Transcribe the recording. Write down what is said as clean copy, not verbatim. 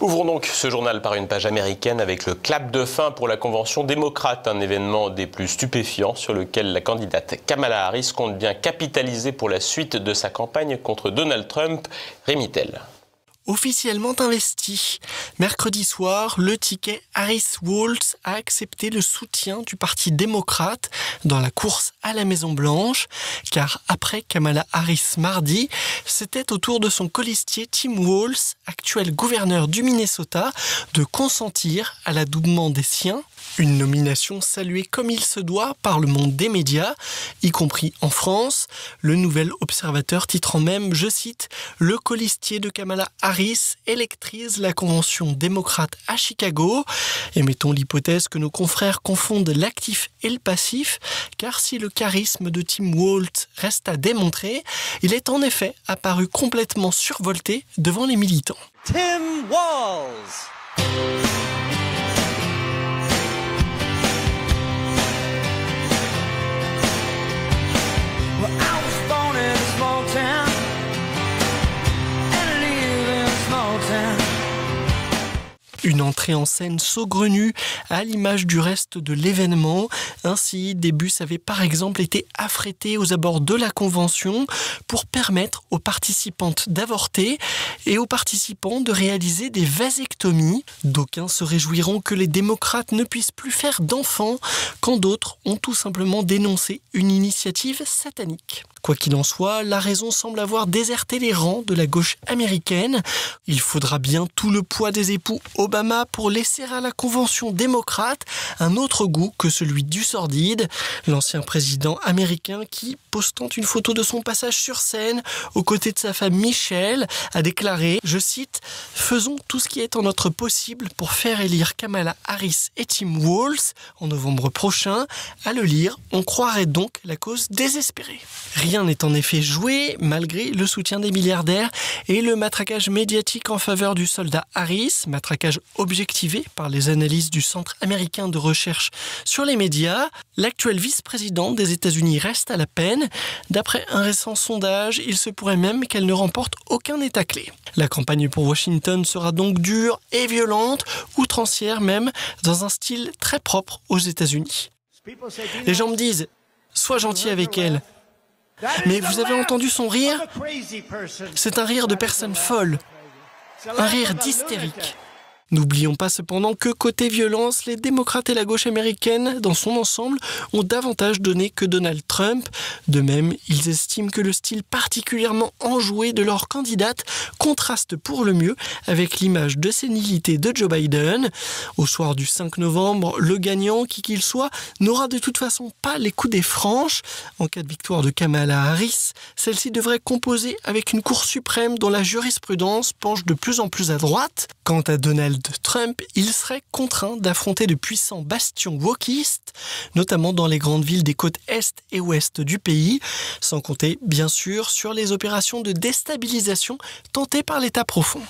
Ouvrons donc ce journal par une page américaine avec le clap de fin pour la Convention démocrate, un événement des plus stupéfiants sur lequel la candidate Kamala Harris compte bien capitaliser pour la suite de sa campagne contre Donald Trump. Rémi Tell. Officiellement investi. Mercredi soir, le ticket Harris-Walz a accepté le soutien du Parti démocrate dans la course à la Maison-Blanche, car après Kamala Harris mardi, c'était au tour de son colistier Tim Walz, actuel gouverneur du Minnesota, de consentir à l'adoubement des siens. Une nomination saluée comme il se doit par le monde des médias, y compris en France. Le Nouvel Observateur titrant même, je cite, « Le colistier de Kamala Harris électrise la convention démocrate à Chicago ». Et mettons l'hypothèse que nos confrères confondent l'actif et le passif, car si le charisme de Tim Walz reste à démontrer, il est en effet apparu complètement survolté devant les militants. Tim Walz. Une entrée en scène saugrenue à l'image du reste de l'événement. Ainsi, des bus avaient par exemple été affrétés aux abords de la convention pour permettre aux participantes d'avorter et aux participants de réaliser des vasectomies. D'aucuns se réjouiront que les démocrates ne puissent plus faire d'enfants, quand d'autres ont tout simplement dénoncé une initiative satanique. Quoi qu'il en soit, la raison semble avoir déserté les rangs de la gauche américaine. Il faudra bien tout le poids des époux Obama pour laisser à la convention démocrate un autre goût que celui du sordide. L'ancien président américain qui, postant une photo de son passage sur scène aux côtés de sa femme Michelle, a déclaré, je cite, « Faisons tout ce qui est en notre possible pour faire élire Kamala Harris et Tim Walz en novembre prochain. À le lire, on croirait donc la cause désespérée. » Rien n'est en effet joué, malgré le soutien des milliardaires et le matraquage médiatique en faveur du soldat Harris, matraquage objectivé par les analyses du Centre américain de recherche sur les médias. L'actuel vice-président des États-Unis reste à la peine. D'après un récent sondage, il se pourrait même qu'elle ne remporte aucun État clé. La campagne pour Washington sera donc dure et violente, outrancière même, dans un style très propre aux États-Unis. Les gens me disent « Sois gentil avec elle ». Mais vous avez entendu son rire? C'est un rire de personne folle, un rire d'hystérique. N'oublions pas cependant que côté violence, les démocrates et la gauche américaine, dans son ensemble, ont davantage donné que Donald Trump. De même, ils estiment que le style particulièrement enjoué de leur candidate contraste pour le mieux avec l'image de sénilité de Joe Biden. Au soir du 5 novembre, le gagnant, qui qu'il soit, n'aura de toute façon pas les coups des franches. En cas de victoire de Kamala Harris, celle-ci devrait composer avec une Cour suprême dont la jurisprudence penche de plus en plus à droite. Quant à Donald Trump, il serait contraint d'affronter de puissants bastions wokistes, notamment dans les grandes villes des côtes est et ouest du pays, sans compter bien sûr sur les opérations de déstabilisation tentées par l'État profond.